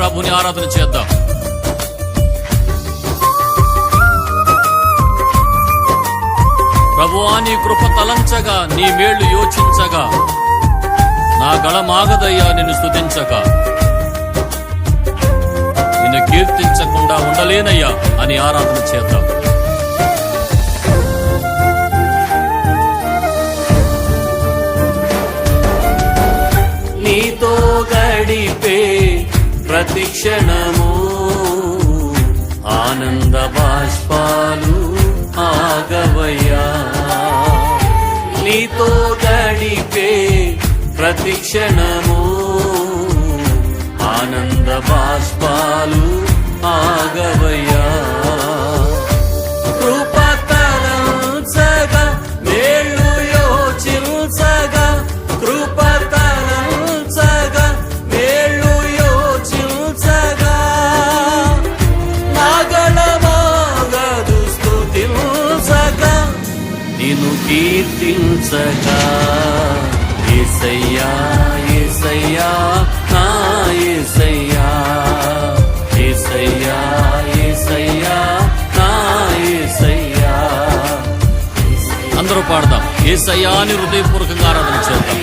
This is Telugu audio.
ప్రభుని ఆరాధన చేద్దాం. ప్రభువా, నీ కృప తలంచగా, నీ మేళ్లు యోచించగా, నా గళమాగదయ్యా నిన్ను స్తుతించగా. నిన్ను కీర్తించకుండా ఉండలేనయ్యా అని ఆరాధన చేద్దాం. నీతో గడిపే ప్రతి క్షణము ఆనంద బాష్పాలు ఆగవయ్యా. నీతో గడిపే ప్రతి క్షణము ఆనంద బాష్పాలు ఆగవయ్యా. కృపతలంచగా మేళ్ళు యోచించగా, కృపతలంచగా మేళ్ళు యోచించగా, నాగళమాగదు స్తుతించగా, నిన్ను కీర్తించగా. యేసయ్యా యేసయ్యా నా యేసయ్యా, యేసయ్యా యేసయ్యా నా యేసయ్యా. అందరూ పాడదాం. యేసయ్యా అని హృదయపూర్వకంగా ఆరాధన చేద్దాం.